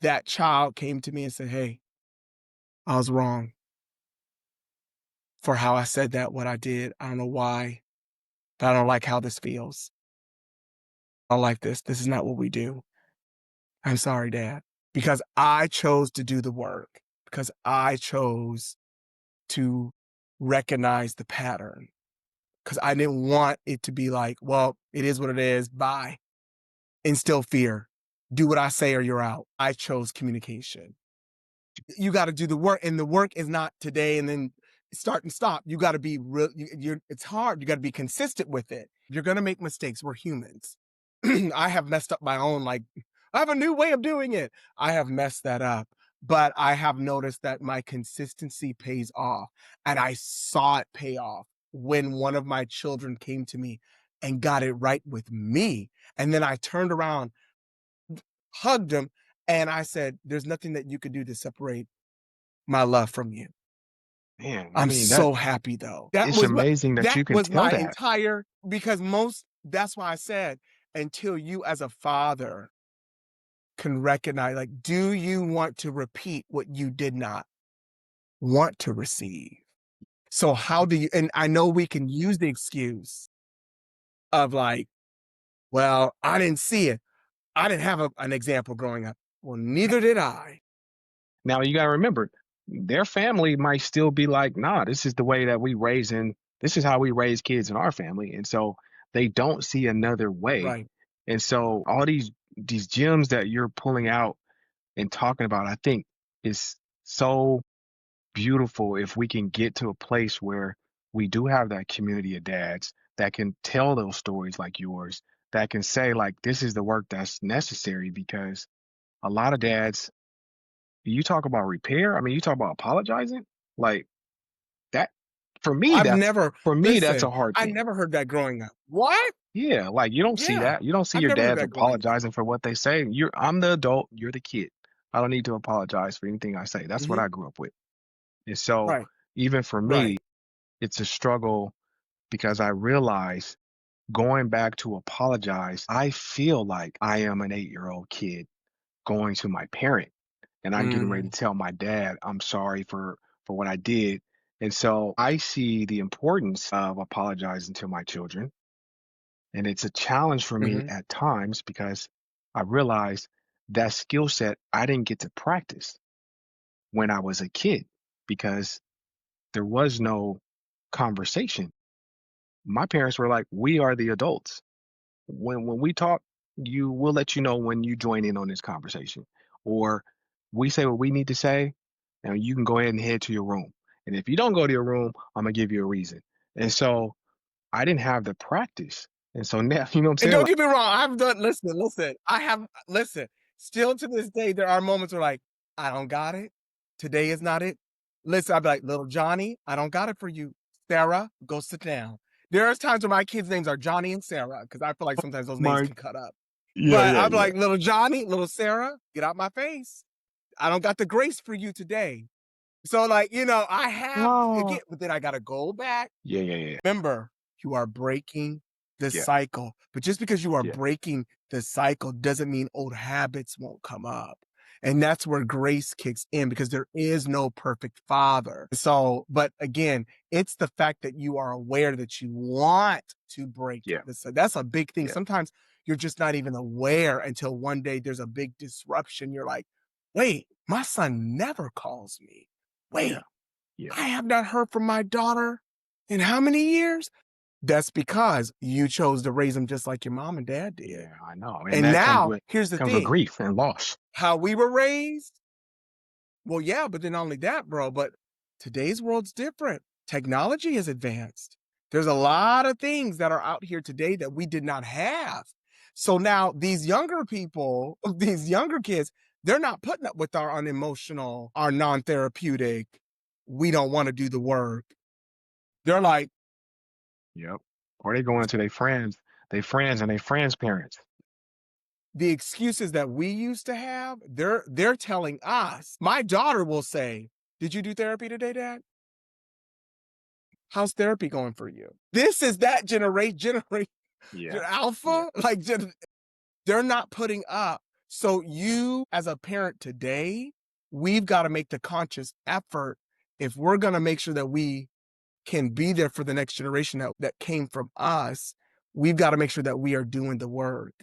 A: that child came to me and said, hey, I was wrong for how I said that, what I did. I don't know why, but I don't like how this feels. I don't like this. This is not what we do. I'm sorry, Dad, because I chose to do the work, because I chose to recognize the pattern, because I didn't want it to be like, well, it is what it is. Bye. Instill fear. Do what I say or you're out. I chose communication. You got to do the work, and the work is not today and then start and stop. You got to be real. It's hard. You got to be consistent with it. You're going to make mistakes. We're humans. I have messed up my own, like, I have a new way of doing it. I have messed that up, but I have noticed that my consistency pays off. And I saw it pay off when one of my children came to me and got it right with me. And then I turned around, hugged him, and I said, there's nothing that you could do to separate my love from you.
B: Man, I
A: I'm
B: mean, that
A: so happy though.
B: it's amazing that
A: That
B: you can
A: was
B: tell
A: my
B: that.
A: entire, because that's why I said, until you as a father can recognize, like, do you want to repeat what you did not want to receive? So how do you, and I know we can use the excuse of like, well, I didn't see it. I didn't have an example growing up. Well, neither did I.
B: Now you gotta remember, their family might still be like, nah, this is the way that this is how we raise kids in our family. And so they don't see another way.
A: Right.
B: And so all these gems that you're pulling out and talking about, I think is so beautiful if we can get to a place where we do have that community of dads that can tell those stories like yours, that can say, like, this is the work that's necessary because a lot of dads, you talk about repair, I mean, you talk about apologizing, like that
A: I've never,
B: for me, that's a
A: listen,
B: hard
A: I
B: thing.
A: never heard that growing up. What?
B: Yeah, like you don't see
A: Yeah.
B: that. You don't see
A: I've
B: your
A: never heard
B: dads
A: that growing up.
B: apologizing for what they say. I'm the adult, you're the kid. I don't need to apologize for anything I say. That's what
A: Hmm.
B: I grew up with. And so
A: Right.
B: even for me,
A: Right.
B: it's a struggle because I realize going back to apologize, I feel like I am an 8-year-old kid going to my parent. and I'm getting ready to
A: Mm,
B: tell my dad I'm sorry for what I did. And so I see the importance of apologizing to my children. And it's a challenge for me
A: mhm.
B: at times because I realize that skill set I didn't get to practice when I was a kid because there was no conversation. My parents were like, "We are the adults. When we talk, you will let you know when you join in on this conversation, or we say what we need to say, and you can go ahead and head to your room. And if you don't go to your room, I'm gonna give you a reason." And so I didn't have the practice, and so now you know what I'm
A: And
B: saying?
A: don't
B: Like,
A: get me wrong, I've done listen, I have listen, still to this day, there are moments where like, I don't got it. Today is not it. Listen, I'll be like, little Johnny, I don't got it for you. Sarah, go sit down. There's times where my kids' names are Johnny and Sarah, because I feel like sometimes those names
B: my
A: can cut up.
B: yeah,
A: But
B: yeah,
A: I'm
B: yeah,
A: like, little Johnny, little Sarah, get out my face. I don't got the grace for you today. So, like, I have
B: oh,
A: again, but then I gotta go back.
B: yeah, yeah, yeah,
A: Remember, you are breaking the
B: yeah,
A: cycle. But just because you are
B: yeah,
A: breaking the cycle doesn't mean old habits won't come up. And that's where grace kicks in because there is no perfect father. So, but again, it's the fact that you are aware that you want to break
B: yeah,
A: this. That's a big thing.
B: yeah,
A: Sometimes you're just not even aware until one day there's a big disruption. You're like, wait, my son never calls me.
B: yeah,
A: Wait,
B: yeah,
A: I have not heard from my daughter in how many years? That's because you chose to raise them just like your mom and dad did.
B: yeah. I know, and
A: And
B: that
A: now, here's the
B: comes with
A: thing,
B: grief and loss.
A: how we were raised, well, yeah, but then not only that, bro, but today's world's different. Technology has advanced. There's a lot of things that are out here today that we did not have. So now these younger people, these younger kids, they're not putting up with our unemotional, our non-therapeutic, we don't want to do the work. They're like,
B: Yep. Or they go into their friends and their friends' parents.
A: the excuses that we used to have, they're telling us. My daughter will say, "Did you do therapy today, Dad? How's therapy going for you?" This is that generation
B: Yeah, yeah,
A: alpha. Like they're not putting up. So you, as a parent today, we've got to make the conscious effort if we're going to make sure that we can be there for the next generation that came from us. We've got to make sure that we are doing the work.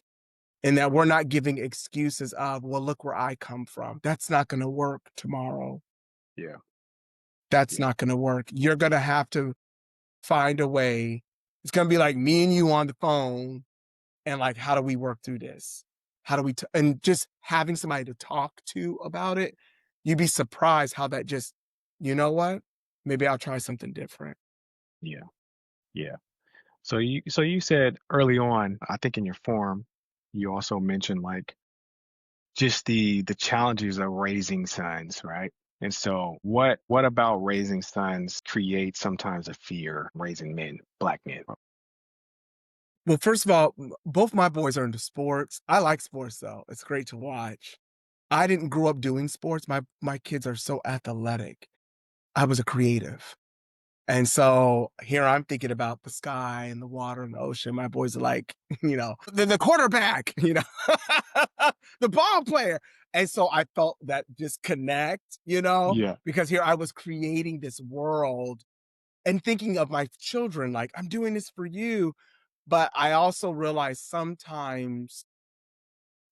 A: And that we're not giving excuses of, well, look where I come from. That's not going to work tomorrow.
B: yeah,
A: That's
B: yeah,
A: not going to work. You're going to have to find a way. It's going to be like me and you on the phone and like, how do we work through this? How do we, and just having somebody to talk to about it, you'd be surprised how that just, you know what? Maybe I'll try something different.
B: yeah, yeah. So you said early on, I think in your form, you also mentioned like just the challenges of raising sons, right? And so what about raising sons creates sometimes a fear raising men, black men?
A: Well, first of all, both my boys are into sports. I like sports though. It's great to watch. I didn't grow up doing sports. My kids are so athletic. I was a creative. And so here I'm thinking about the sky and the water and the ocean. My boys are like, the quarterback, the ball player. And so I felt that disconnect,
B: Yeah,
A: because here I was creating this world and thinking of my children, like, I'm doing this for you. But I also realized sometimes,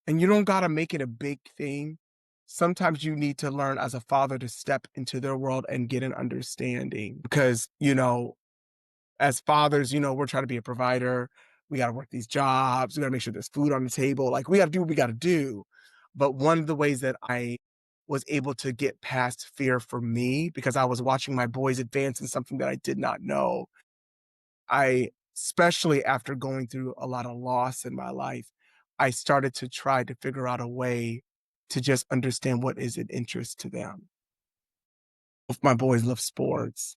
A: and you don't got to make it a big thing. Sometimes you need to learn as a father to step into their world and get an understanding because, as fathers, we're trying to be a provider. We got to work these jobs. We got to make sure there's food on the table. Like we got to do what we got to do. But one of the ways that I was able to get past fear for me because I was watching my boys advance in something that I did not know. Especially after going through a lot of loss in my life, I started to try to figure out a way to just understand what is an interest to them. Both my boys love sports.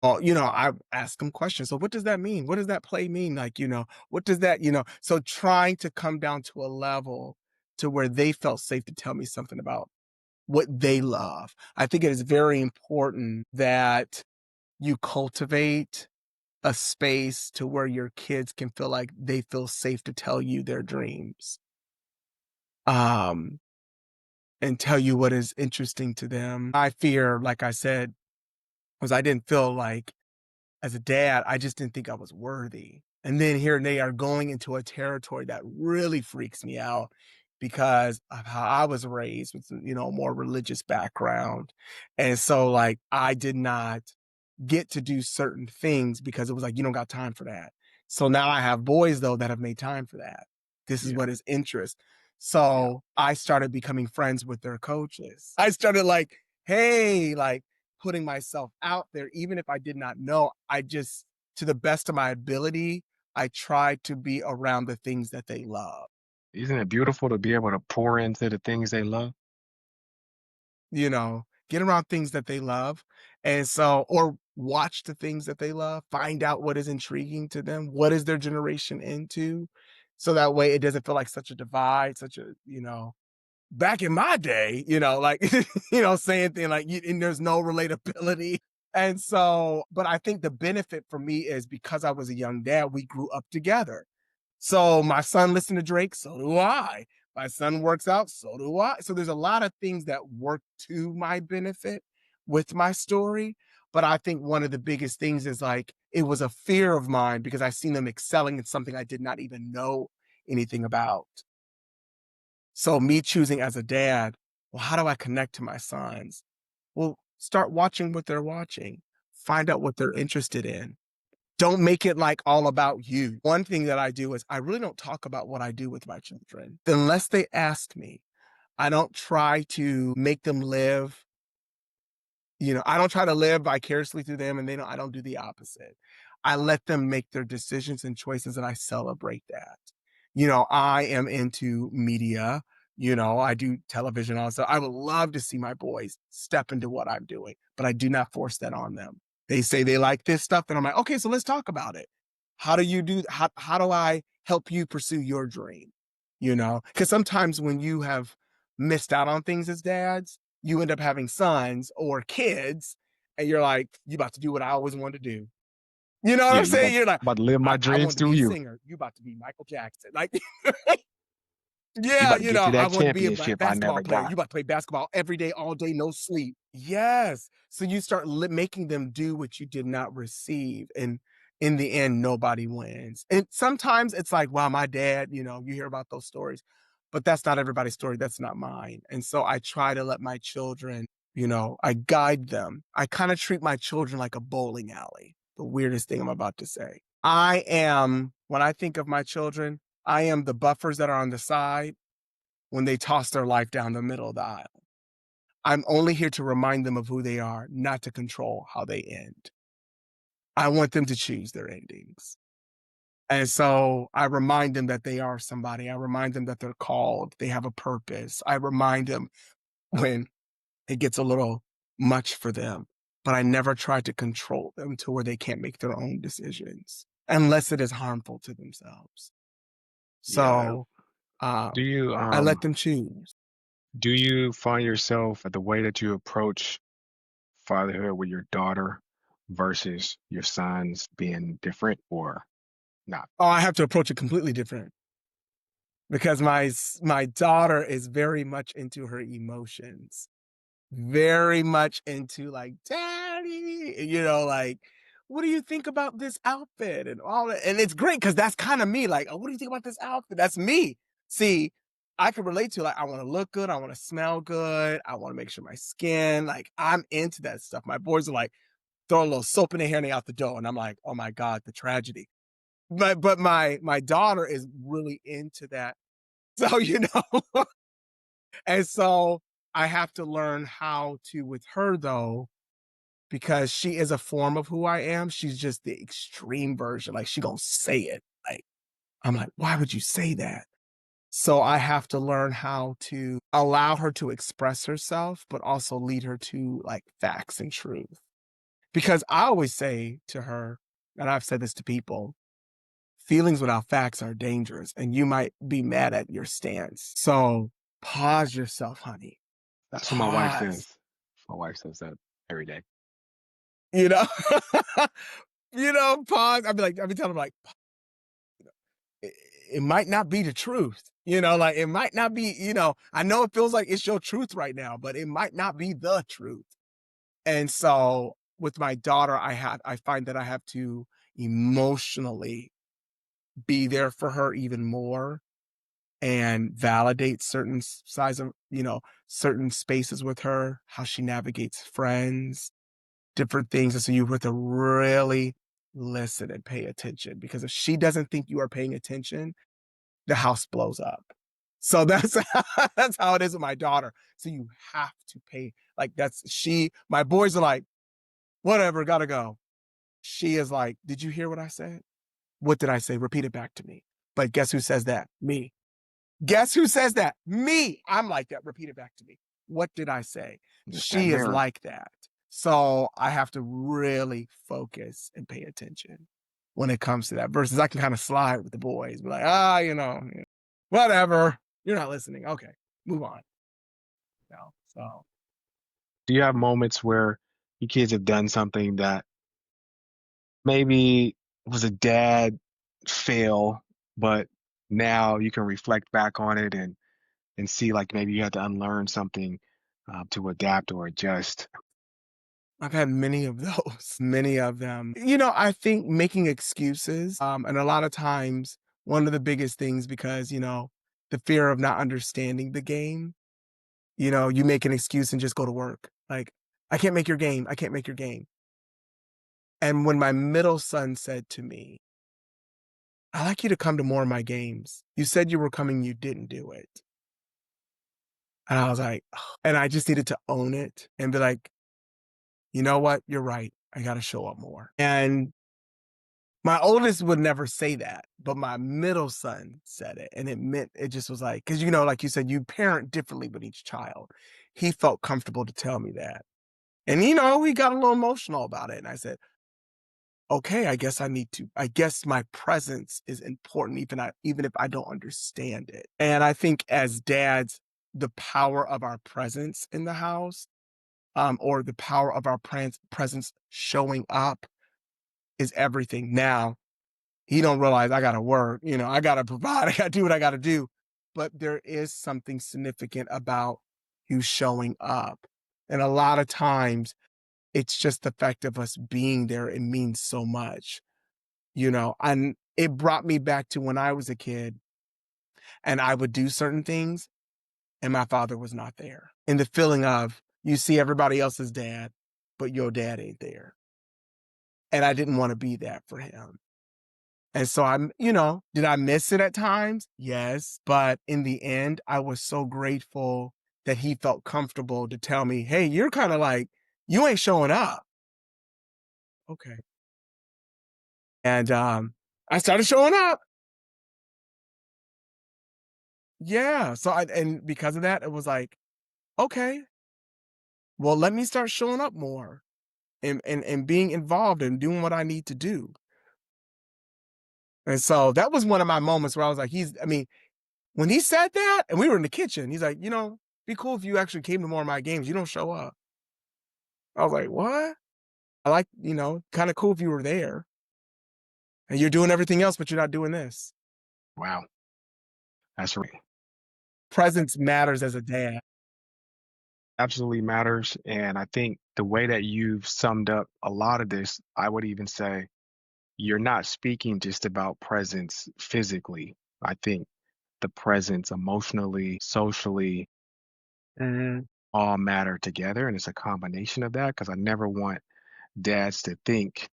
A: Well, I ask them questions. So what does that mean? What does that play mean? Like, what does that, so trying to come down to a level to where they felt safe to tell me something about what they love. I think it is very important that you cultivate a space to where your kids can feel like they feel safe to tell you their dreams. Um, and tell you what is interesting to them. I fear, like I said, was I didn't feel like as a dad, I just didn't think I was worthy. And then here they are going into a territory that really freaks me out because of how I was raised with, a more religious background. And so like I did not get to do certain things because it was like, you don't got time for that. So now I have boys though that have made time for that. This is
B: Yeah.
A: what is interest.
B: Yeah.
A: So I started becoming friends with their coaches. I started like, hey, like putting myself out there, even if I did not know, I just, to the best of my ability, I tried to be around the things that they love.
B: Isn't it beautiful to be able to pour into the things they love?
A: Get around things that they love. And so, or watch the things that they love, find out what is intriguing to them, what is their generation into. So that way it doesn't feel like such a divide, back in my day, like, saying things like, and there's no relatability. And so, but I think the benefit for me is because I was a young dad, we grew up together. So my son listened to Drake, so do I. My son works out, so do I. So there's a lot of things that work to my benefit with my story. But I think one of the biggest things is like it was a fear of mine because I seen them excelling in something I did not even know anything about. So me choosing as a dad, well, how do I connect to my sons? Well, start watching what they're watching. Find out what they're interested in. Don't make it like all about you. One thing that I do is I really don't talk about what I do with my children unless they ask me. I don't try to make them live, I don't try to live vicariously through them and I don't do the opposite. I let them make their decisions and choices and I celebrate that. I am into media, I do television also. I would love to see my boys step into what I'm doing, but I do not force that on them. They say they like this stuff, and I'm like, okay, so let's talk about it. How do I help you pursue your dream? Because sometimes when you have missed out on things as dads, you end up having sons or kids, and you're like, you about to do what I always wanted to do. You know what
B: Yeah,
A: I'm saying? You're like,
B: about to live my
A: I
B: dreams
A: wanted to
B: through
A: be a
B: you.
A: singer. You about to be Michael Jackson. Like,
B: You
A: yeah,
B: about to get to
A: I
B: that
A: wanted to be a
B: championship I
A: basketball
B: never
A: player.
B: got.
A: You about to play basketball every day, all day, no sleep. Yes. So you start making them do what you did not receive. And in the end, nobody wins. And sometimes it's like, wow, my dad, you hear about those stories, but that's not everybody's story. That's not mine. And so I try to let my children, I guide them. I kind of treat my children like a bowling alley. The weirdest thing I'm about to say. When I think of my children, I am the buffers that are on the side when they toss their life down the middle of the aisle. I'm only here to remind them of who they are, not to control how they end. I want them to choose their endings. And so I remind them that they are somebody. I remind them that they're called, they have a purpose. I remind them when it gets a little much for them, but I never try to control them to where they can't make their own decisions unless it is harmful to themselves.
B: Yeah.
A: So
B: Do
A: um,
B: you
A: I let them choose.
B: do you find yourself at the way that you approach fatherhood with your daughter versus your sons being different or not?
A: Oh, I have to approach it completely different because my daughter is very much into her emotions, very much into like, "Daddy," like, "What do you think about this outfit?" and all that, and it's great because that's kinda me, like, "Oh, what do you think about this outfit?" That's me. See, I can relate to, like, I wanna look good, I wanna smell good, I wanna make sure my skin like, I'm into that stuff. My boys are like, throw a little soap in their hair and they out the door, and I'm like, "Oh my god, the tragedy." But my daughter is really into that. So, and so I have to learn how to with her though, because she is a form of who I am. She's just the extreme version. Like she gonna say it. Like I'm like, why would you say that? So I have to learn how to allow her to express herself, but also lead her to like facts and truth. Because I always say to her, and I've said this to people, feelings without facts are dangerous, and you might be mad at your stance. So pause yourself, honey.
B: That's what my wife
A: Pause.
B: says. My wife says that every day.
A: You know? Pause. I'll be telling them like, it might not be the truth. Like it might not be, I know it feels like it's your truth right now, but it might not be the truth. And so with my daughter, I find that I have to emotionally be there for her even more and validate certain size of, certain spaces with her, how she navigates friends, different things. And so you have to really listen and pay attention because if she doesn't think you are paying attention, the house blows up. So that's that's how it is with my daughter. So you have to pay like my boys are like, whatever, gotta go. She is like, did you hear what I said? What did I say? Repeat it back to me. But guess who says that? Me. Guess who says that? Me. I'm like that. Repeat it back to me. What did I say?
B: Just that
A: She is
B: mirror.
A: like that. So I have to really focus and pay attention when it comes to that. Versus I can kind of slide with the boys, be like, whatever. You're not listening. Okay, move on. So
B: Do you have moments where your kids have done something that maybe was a dad fail, but now you can reflect back on it and see like maybe you had to unlearn something to adapt or adjust.
A: I've had many of those, many of them. I think making excuses, and a lot of times one of the biggest things because, the fear of not understanding the game, you make an excuse and just go to work. Like, I can't make your game. I can't make your game. And when my middle son said to me, I like you to come to more of my games. You said you were coming, you didn't do it. And I was like, and I just needed to own it and be like, you know what? You're right. I got to show up more. And my oldest would never say that, but my middle son said it. And it just was like, because, like you said, you parent differently with each child. He felt comfortable to tell me that. And, we got a little emotional about it. And I said, okay, I guess my presence is important, even if I don't understand it. And I think as dads, the power of our presence in the house, or the power of our presence showing up is everything. Now, he don't realize I gotta work, I gotta provide, I gotta do what I gotta do. But there is something significant about you showing up. And a lot of times it's just the fact of us being there. It means so much, and it brought me back to when I was a kid and I would do certain things and my father was not there. And the feeling of you see everybody else's dad, but your dad ain't there. And I didn't want to be that for him. And so did I miss it at times? Yes. But in the end, I was so grateful that he felt comfortable to tell me, hey, you're kind of like, you ain't showing up. Okay. And I started showing up. Yeah. And because of that, it was like, okay, well, let me start showing up more and being involved and doing what I need to do. And so that was one of my moments where I was like, when he said that and we were in the kitchen, he's like, be cool if you actually came to more of my games. You don't show up. I was like, what? I like, kind of cool if you were there and you're doing everything else, but you're not doing this.
B: Wow, that's right.
A: Presence matters as a dad.
B: Absolutely matters. And I think the way that you've summed up a lot of this, I would even say you're not speaking just about presence physically. I think the presence emotionally, socially,
A: Mhm.
B: all matter together. And it's a combination of that because I never want dads to think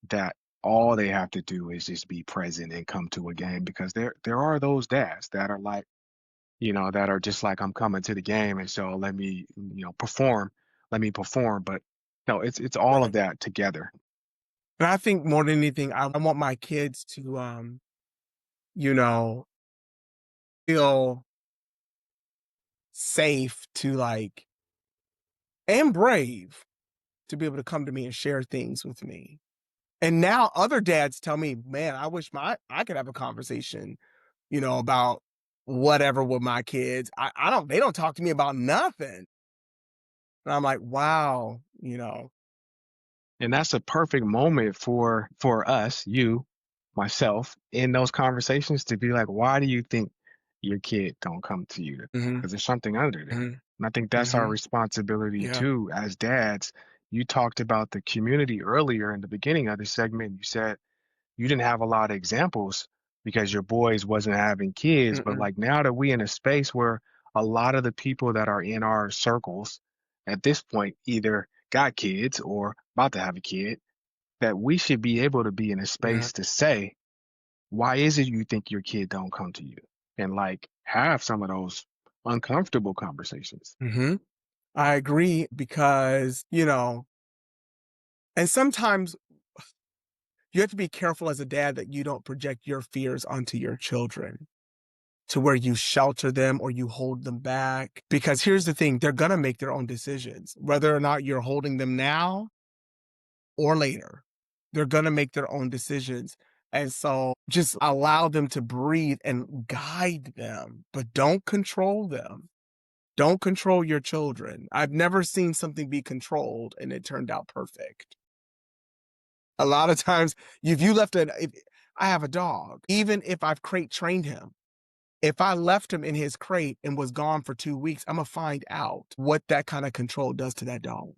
B: that all they have to do is just be present and come to a game because there are those dads that are like, that are just like I'm coming to the game and so let me, perform. Let me perform. But no, it's all of
A: Right.
B: that together.
A: And I think more than anything, I want my kids to, you know, feel safe to like, and brave to be able to come to me and share things with me. And now other dads tell me, man, I wish I could have a conversation, about whatever with my kids. They don't talk to me about nothing. And I'm like, wow.
B: And that's a perfect moment for us, you. myself in those conversations to be like, why do you think your kid don't come to you?
A: Mhm,
B: Because there's something under there.
A: mhm,
B: And I think that's our
A: mhm.
B: responsibility
A: Yeah.
B: too as dads. You talked about the community earlier in the beginning of the segment. You said you didn't have a lot of examples because your boys wasn't having kids, but
A: Mm-mm.
B: like now that we in a space where a lot of the people that are in our circles at this point either got kids or about to have a kid, that we should be able to be in a
A: Yeah.
B: space to say, why is it you think your kid don't come to you? And like have some of those uncomfortable conversations.
A: Mhm. I agree because, and sometimes you have to be careful as a dad that you don't project your fears onto your children to where you shelter them or you hold them back. Because here's the thing, they're gonna make their own decisions, whether or not you're holding them now or later. They're gonna make their own decisions. And so just allow them to breathe and guide them, but don't control them. Don't control your children. I've never seen something be controlled and it turned out perfect. A lot of times, if you left it, if I have a dog, even if I've crate trained him, if I left him in his crate and was gone for 2 weeks, I'm gonna find out what that kind of control does to that dog.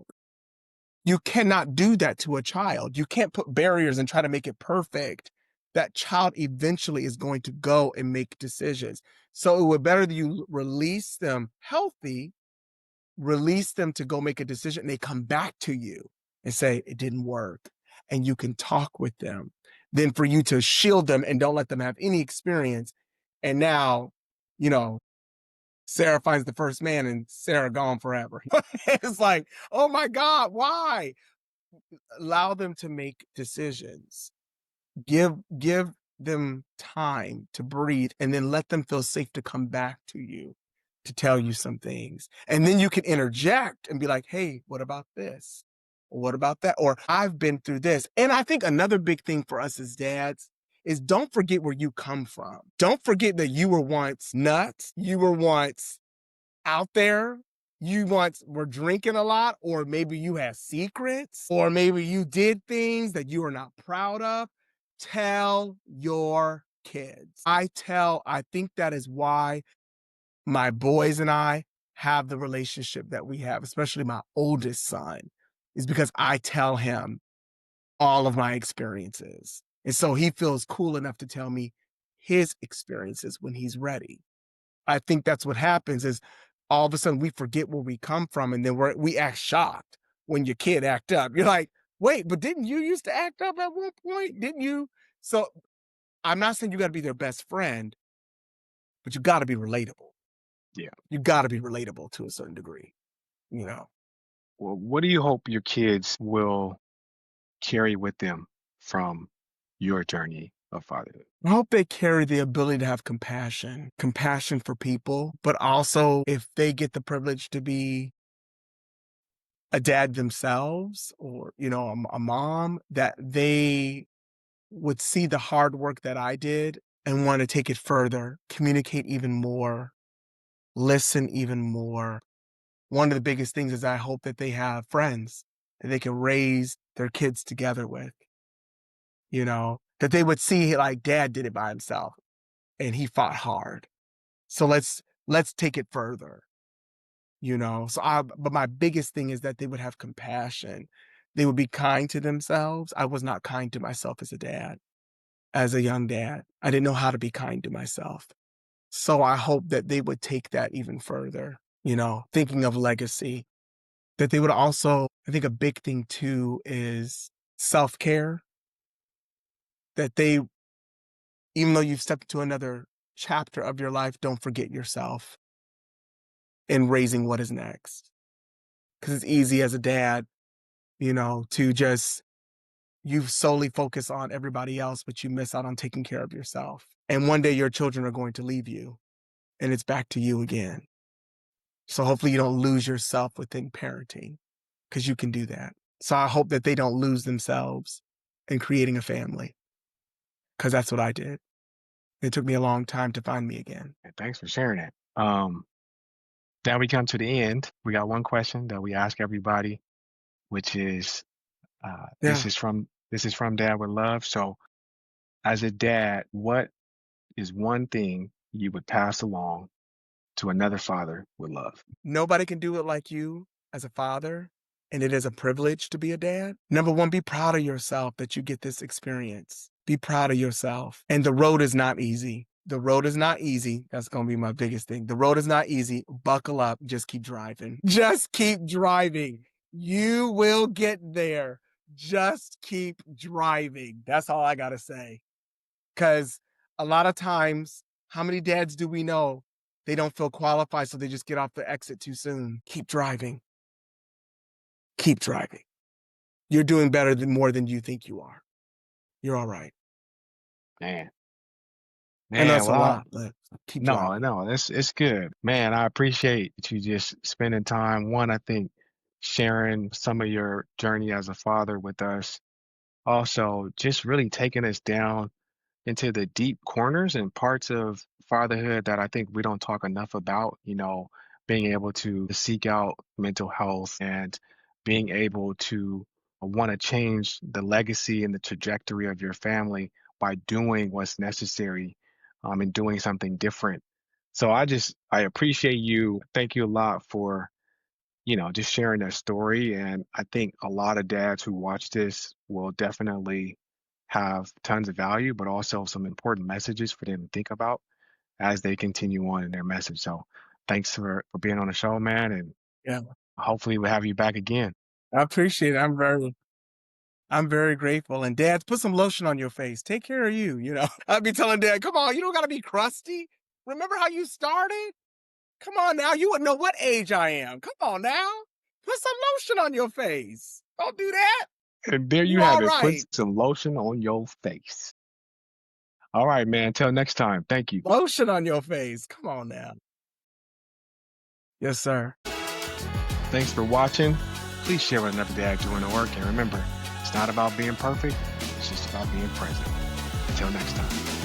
A: You cannot do that to a child. You can't put barriers and try to make it perfect. That child eventually is going to go and make decisions. So it would better that you release them healthy, release them to go make a decision, and they come back to you and say, it didn't work. And you can talk with them. Then for you to shield them and don't let them have any experience. And now, you know, Sarah finds the first man and Sarah gone forever. It's like, oh my God, why? Allow them to make decisions. Give them time to breathe and then let them feel safe to come back to you to tell you some things. And then you can interject and be like, "Hey, what about this? Or what about that? Or I've been through this." And I think another big thing for us as dads is don't forget where you come from. Don't forget that you were once nuts. You were once out there, you once were drinking a lot, or maybe you had secrets, or maybe you did things that you are not proud of, tell your kids. I think that is why my boys and I have the relationship that we have, especially my oldest son, is because I tell him all of my experiences. And so he feels cool enough to tell me his experiences when he's ready. I think that's what happens is all of a sudden we forget where we come from and then we act shocked when your kid act up. You're like, wait, but didn't you used to act up at one point? Didn't you? So I'm not saying you got to be their best friend, but you got to be relatable.
B: Yeah.
A: You got to be relatable to a certain degree, you know.
B: Well, what do you hope your kids will carry with them from your journey of fatherhood?
A: I hope they carry the ability to have compassion, compassion for people, but also if they get the privilege to be a dad themselves or, a mom, that they would see the hard work that I did and want to take it further, communicate even more, listen even more. One of the biggest things is I hope that they have friends that they can raise their kids together with, that they would see like dad did it by himself and he fought hard. So let's take it further. But my biggest thing is that they would have compassion. They would be kind to themselves. I was not kind to myself as a dad, as a young dad. I didn't know how to be kind to myself. So I hope that they would take that even further, thinking of legacy, that they would also, I think a big thing too is self care, that they, even though you've stepped into another chapter of your life, don't forget yourself in raising what is next. Because it's easy as a dad, to just you solely focus on everybody else, but you miss out on taking care of yourself. And one day your children are going to leave you and it's back to you again. So hopefully you don't lose yourself within parenting because you can do that. So I hope that they don't lose themselves in creating a family because that's what I did. It took me a long time to find me again.
B: And thanks for sharing that. Now we come to the end. We got one question that we ask everybody, which is
A: Yeah.
B: this is from Dad with Love. So As a dad, what is one thing you would pass along to another father with love?
A: Nobody can do it like you as a father, and it is a privilege to be a dad. Number one, be proud of yourself that you get this experience. Be proud of yourself. And the road is not easy. The road is not easy. That's going to be my biggest thing. The road is not easy. Buckle up. Just keep driving. Just keep driving. You will get there. Just keep driving. That's all I got to say. Because a lot of times, how many dads do we know? They don't feel qualified, so they just get off the exit too soon. Keep driving. Keep driving. You're doing better than more than you think you are. You're all right.
B: Man,
A: I know
B: man,
A: it's a
B: well,
A: lot, but keep
B: no,
A: driving.
B: no, it's good. Man, I appreciate you just spending time. One, I think sharing some of your journey as a father with us. Also, just really taking us down into the deep corners and parts of fatherhood that I think we don't talk enough about, being able to seek out mental health and being able to want to change the legacy and the trajectory of your family by doing what's necessary and doing something different. So I appreciate you. Thank you a lot for just sharing that story. And I think a lot of dads who watch this will definitely have tons of value, but also some important messages for them to think about as they continue on in their message. So thanks for being on the show, man. And
A: Yeah,
B: hopefully we'll have you back again.
A: I appreciate it. I'm very grateful. And dads, put some lotion on your face. Take care of you. I'd be telling dad, come on, you don't got to be crusty. Remember how you started? Come on now. You wouldn't know what age I am. Come on now. Put some lotion on your face. Don't do that.
B: And there you
A: You
B: have
A: all
B: it. Put
A: right.
B: some lotion on your face. All right, man. Until next time. Thank you.
A: Lotion on your face. Come on now. Yes, sir.
B: Thanks for watching. Please share with another dad doing the work. And remember, it's not about being perfect, it's just about being present. Until next time.